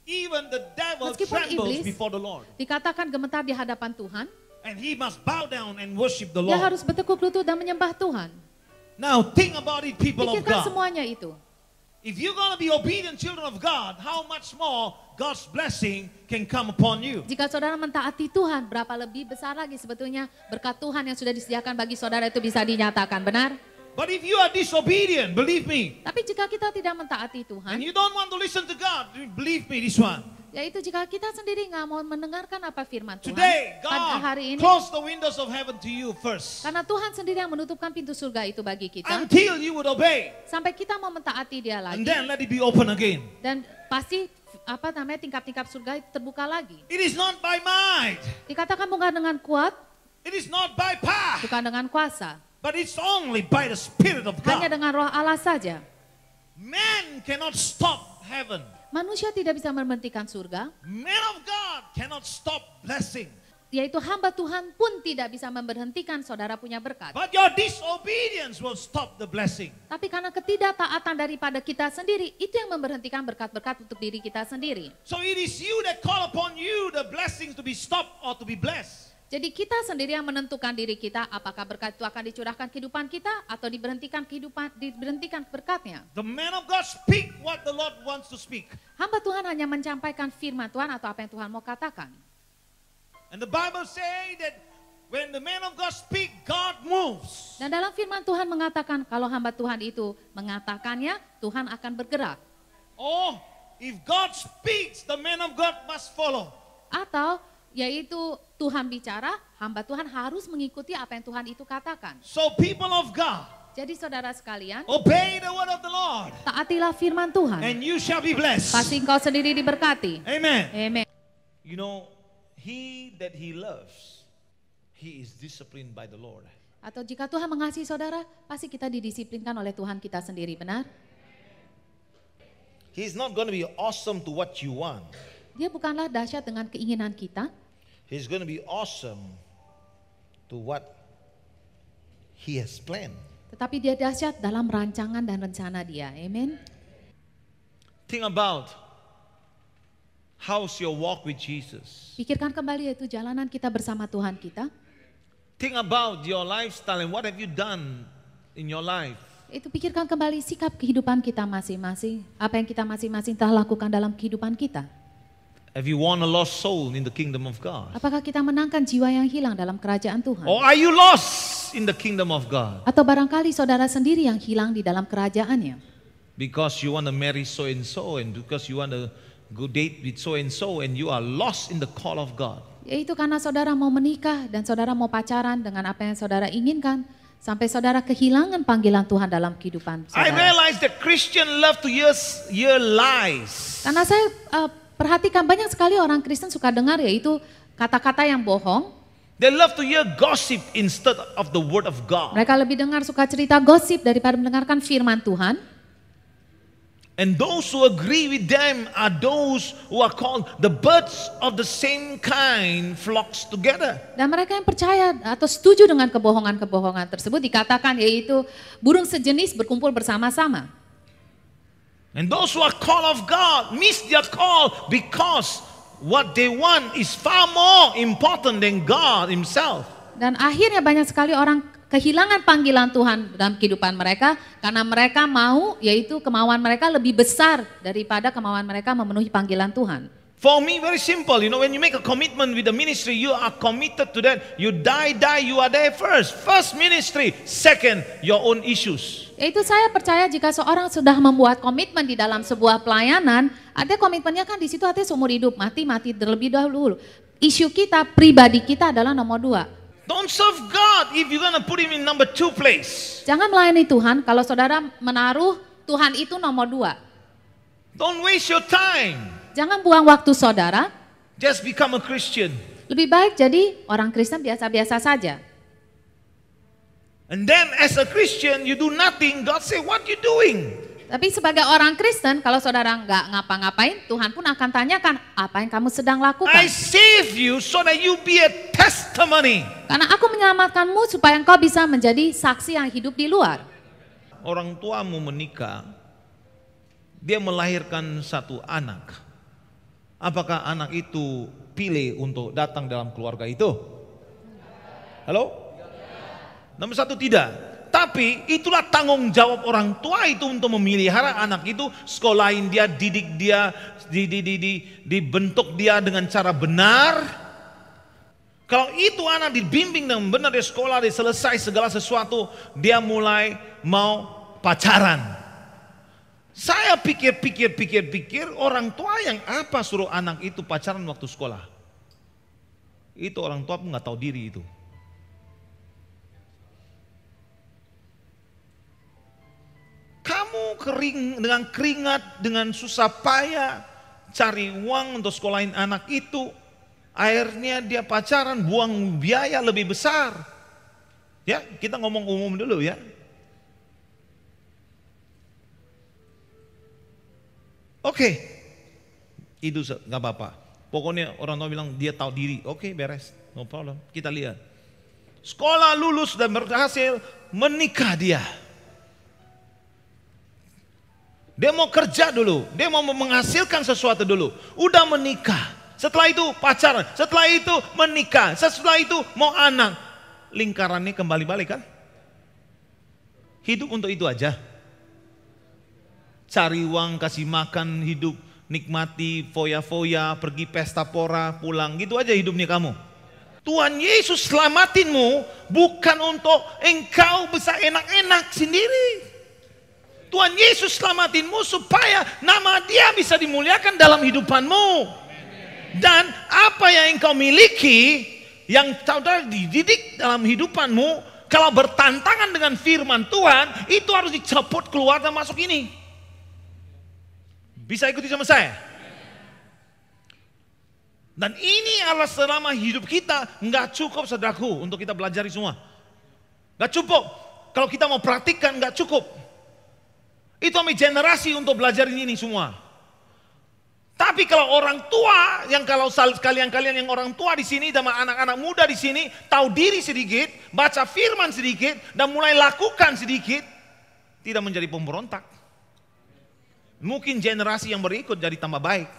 Even the devil Meskipun trembles iblis before the Lord. dikatakan gemetar di hadapan Tuhan, And he must bow down and worship the dia Lord. harus bertekuk lutut dan menyembah Tuhan. Now think about it, people of Pikirkan God. semuanya itu. If you're going to be obedient children of God, how much more God's blessing can come upon you? Jika saudara mentaati Tuhan, berapa lebih besar lagi sebetulnya berkat Tuhan yang sudah disediakan bagi saudara itu bisa dinyatakan, benar? But if you are disobedient, believe me, Tapi jika kita tidak mentaati and Tuhan, you don't want to listen to God, believe me this one. yaitu jika kita sendiri nggak mau mendengarkan apa firman Tuhan, Today, pada God hari ini, close the windows of heaven to you first. karena Tuhan sendiri yang menutupkan pintu surga itu bagi kita, Until you would obey. sampai kita mau mentaati dia And lagi, then let it be open again. dan pasti tingkap-tingkap surga itu terbuka lagi. It is not by might. Dikatakan bukan dengan kuat, It is not by power. bukan dengan kuasa, But it's only by the Spirit of hanya God. dengan roh Allah saja. Man cannot stop heaven. Manusia tidak bisa memberhentikan surga, Man of God cannot stop blessing. yaitu hamba Tuhan pun tidak bisa memberhentikan saudara punya berkat. But your disobedience will stop the blessing. Tapi karena ketidaktaatan daripada kita sendiri, itu yang memberhentikan berkat-berkat untuk diri kita sendiri. So it is you that call upon you the blessings to be stopped or to be blessed. Jadi kita sendiri yang menentukan diri kita apakah berkat itu akan dicurahkan kehidupan kita atau diberhentikan berkatnya. The man of God speak what the Lord wants to speak. Hamba Tuhan hanya menyampaikan firman Tuhan atau apa yang Tuhan mau katakan. And the Bible say that when the man of God speak, God moves. Dan dalam firman Tuhan mengatakan kalau hamba Tuhan itu mengatakannya, Tuhan akan bergerak. Or if God speaks, the man of God must follow. Atau yaitu Tuhan bicara, hamba Tuhan harus mengikuti apa yang Tuhan itu katakan. So people of God, Jadi saudara sekalian, obey the word of the Lord, taatilah firman Tuhan. and you shall be blessed. Pasti engkau sendiri diberkati. Amen. Amen. You know, he that he loves, he is disciplined by the Lord. Atau jika Tuhan mengasihi saudara, pasti kita didisiplinkan oleh Tuhan kita sendiri, benar? He's not going to be awesome to what you want. Dia bukanlah dahsyat dengan keinginan kita, He's going to be awesome to what he has planned. tetapi dia dahsyat dalam rancangan dan rencana dia. Amen. Think about how's your walk with Jesus. Pikirkan kembali yaitu jalanan kita bersama Tuhan kita. Think about your lifestyle and what have you done in your life. Itu pikirkan kembali sikap kehidupan kita masing-masing. Apa yang kita masing-masing telah lakukan dalam kehidupan kita. Have you won a lost soul in the kingdom of God? Apakah kita menangkan jiwa yang hilang dalam kerajaan Tuhan? Or are you lost in the kingdom of God? Atau barangkali saudara sendiri yang hilang di dalam kerajaannya. Because you want to marry so and because you want to go date with so and you are lost in the call of God. Yaitu karena saudara mau menikah dan saudara mau pacaran dengan apa yang saudara inginkan. Sampai saudara kehilangan panggilan Tuhan dalam kehidupan I saudara. realize that Christians love to hear lies. Karena saya perhatikan banyak sekali orang Kristen suka dengar yaitu kata-kata yang bohong. They love to hear gossip instead of the word of God. Mereka lebih dengar suka cerita gosip daripada mendengarkan firman Tuhan. And those who agree with them are those who are called the birds of the same kind flocks together. Dan mereka yang percaya atau setuju dengan kebohongan-kebohongan tersebut dikatakan yaitu burung sejenis berkumpul bersama-sama. And those who are called of God miss their call because what they want is far more important than God himself. Dan akhirnya banyak sekali orang kehilangan panggilan Tuhan dalam kehidupan mereka karena mereka mau yaitu kemauan mereka lebih besar daripada kemauan mereka memenuhi panggilan Tuhan. For me, very simple. You know, when you make a commitment with the ministry, you are committed to that. You die, you are there first. First ministry, second, your own issues. Yaitu saya percaya jika seorang sudah membuat komitmen di dalam sebuah pelayanan, ada komitmennya kan di situ artinya seumur hidup, mati terlebih dahulu. Isu kita, pribadi kita adalah nomor 2. Don't serve God if you're gonna put him in number 2 place. Jangan melayani Tuhan kalau saudara menaruh Tuhan itu nomor 2. Don't waste your time. Jangan buang waktu saudara. Just become a Christian. Lebih baik jadi orang Kristen biasa-biasa saja. And then as a Christian, you do nothing. God say, what you doing? Tapi sebagai orang Kristen, kalau saudara nggak ngapa-ngapain, Tuhan pun akan tanyakan, apa yang kamu sedang lakukan? I save you so that you be a testimony. Karena aku menyelamatkanmu supaya engkau bisa menjadi saksi yang hidup di luar. Orang tuamu menikah, dia melahirkan satu anak. Apakah anak itu pilih untuk datang dalam keluarga itu? Halo? Nomor satu, tidak. Tapi itulah tanggung jawab orang tua itu untuk memelihara anak itu, sekolahin dia, didik dia, dibentuk dia dengan cara benar. Kalau itu anak dibimbing dengan benar di sekolah, dia selesai segala sesuatu, dia mulai mau pacaran. Saya pikir orang tua yang apa suruh anak itu pacaran waktu sekolah. Itu orang tua pun nggak tahu diri itu. Kamu dengan keringat, dengan susah payah cari uang untuk sekolahin anak itu, akhirnya dia pacaran, buang biaya lebih besar. Ya, kita ngomong umum dulu ya. Oke, itu nggak apa-apa. Pokoknya orang tua bilang dia tahu diri. Oke, beres, no problem. Kita lihat. Sekolah lulus dan berhasil, menikah dia. Dia mau kerja dulu, dia mau menghasilkan sesuatu dulu. Udah menikah, setelah itu pacaran, setelah itu menikah, setelah itu mau anak. Lingkarannya kembali balik kan? Hidup untuk itu aja. Cari uang, kasih makan, hidup, nikmati, foya-foya, pergi pesta pora, pulang. Gitu aja hidupnya kamu. Tuhan Yesus selamatinmu bukan untuk engkau bisa enak-enak sendiri. Tuhan Yesus selamatinmu supaya nama Dia bisa dimuliakan dalam hidupanmu. Dan apa yang engkau miliki, yang saudara dididik dalam hidupanmu, kalau bertantangan dengan firman Tuhan, itu harus dicopot keluar dan masuk ini. Bisa ikuti sama saya? Dan ini adalah selama hidup kita, nggak cukup saudaraku untuk kita belajar semua. Nggak cukup. Kalau kita mau praktikkan nggak cukup. Itu kami generasi untuk belajar ini semua. Tapi kalau orang tua, yang kalau kalian yang orang tua di sini dan anak-anak muda di sini tahu diri sedikit, baca firman sedikit dan mulai lakukan sedikit, tidak menjadi pemberontak. Mungkin generasi yang berikut jadi tambah baik.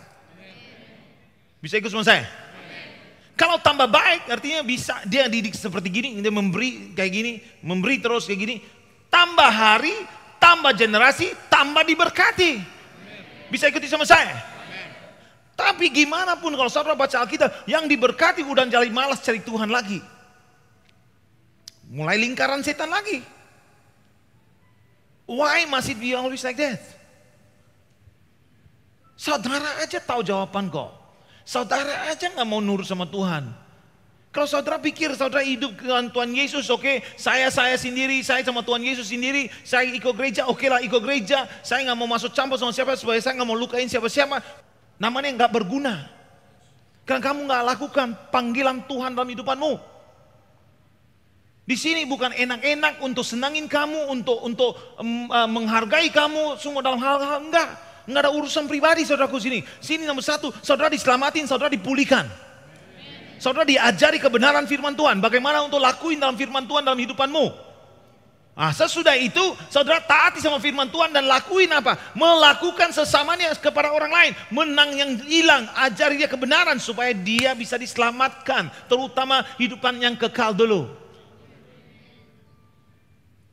Bisa ikut sama saya? Kalau tambah baik artinya bisa dia didik seperti gini, dia memberi kayak gini, memberi terus kayak gini, tambah hari, tambah generasi, tambah diberkati. Bisa ikuti sama saya? Tapi gimana pun kalau saudara baca Alkitab, yang diberkati udah jadi malas cari Tuhan lagi. Mulai lingkaran setan lagi. Why must it be always like that? Saudara aja tahu jawaban kok. Saudara aja gak mau nurut sama Tuhan. Kalau saudara pikir saudara hidup dengan Tuhan Yesus, oke, saya sendiri, saya sama Tuhan Yesus sendiri, saya ikut gereja, oke lah ikut gereja, saya nggak mau masuk campur sama siapa, supaya saya nggak mau lukain siapa-siapa, namanya nggak berguna. Karena kamu nggak lakukan panggilan Tuhan dalam hidupanmu. Di sini bukan enak-enak untuk senangin kamu, untuk menghargai kamu, semua dalam hal-hal enggak ada urusan pribadi saudaraku sini. Sini nomor satu, saudara diselamatin, saudara dipulihkan. Saudara diajari kebenaran firman Tuhan, bagaimana untuk lakuin dalam firman Tuhan dalam hidupanmu. Nah, sesudah itu saudara taati sama firman Tuhan dan lakuin apa? Melakukan sesamanya kepada orang lain, menang yang hilang, ajari dia kebenaran supaya dia bisa diselamatkan, terutama hidupan yang kekal dulu.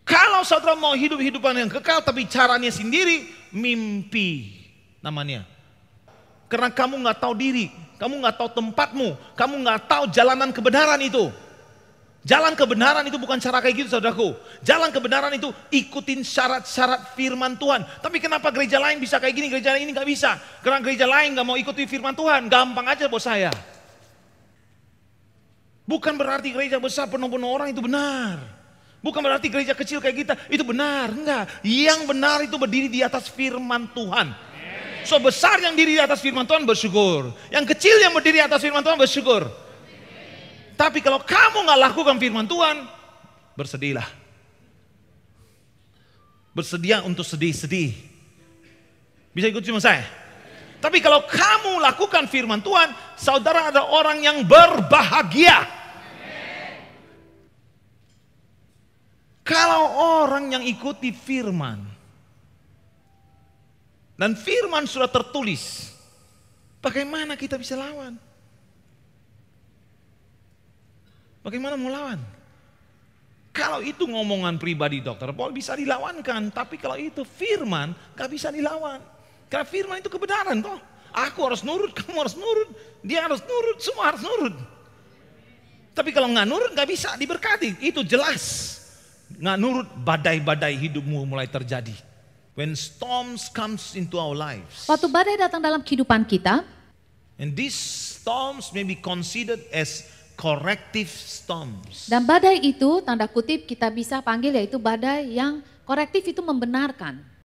Kalau saudara mau hidupan yang kekal tapi caranya sendiri, mimpi namanya. Karena kamu nggak tahu diri, kamu nggak tahu tempatmu, kamu nggak tahu jalanan kebenaran itu. Jalan kebenaran itu bukan cara kayak gitu saudaraku. Jalan kebenaran itu ikutin syarat-syarat firman Tuhan. Tapi kenapa gereja lain bisa kayak gini, gereja lain ini nggak bisa? Karena gereja lain nggak mau ikuti firman Tuhan, gampang aja buat saya. Bukan berarti gereja besar penuh-penuh orang itu benar. Bukan berarti gereja kecil kayak kita itu benar, enggak. Yang benar itu berdiri di atas firman Tuhan. So besar yang diri di atas firman Tuhan bersyukur. Yang kecil yang berdiri di atas firman Tuhan bersyukur. Tapi kalau kamu nggak lakukan firman Tuhan, bersedihlah. Bersedia untuk sedih-sedih. Bisa ikut sama saya? Tapi kalau kamu lakukan firman Tuhan, saudara ada orang yang berbahagia. Kalau orang yang ikuti firman, dan firman sudah tertulis, Bagaimana kita bisa lawan? Bagaimana mau lawan? Kalau itu ngomongan pribadi Dr. Paul bisa dilawankan, tapi kalau itu firman gak bisa dilawan. Karena firman itu kebenaran toh. Aku harus nurut, kamu harus nurut, dia harus nurut, semua harus nurut. Tapi kalau nggak nurut nggak bisa diberkati, itu jelas. Nggak nurut, badai-badai hidupmu mulai terjadi. When storms comes into our lives, Waktu badai datang dalam kehidupan kita, and these storms may be considered as corrective storms. dan badai itu tanda kutip kita bisa panggil yaitu badai yang korektif, itu membenarkan.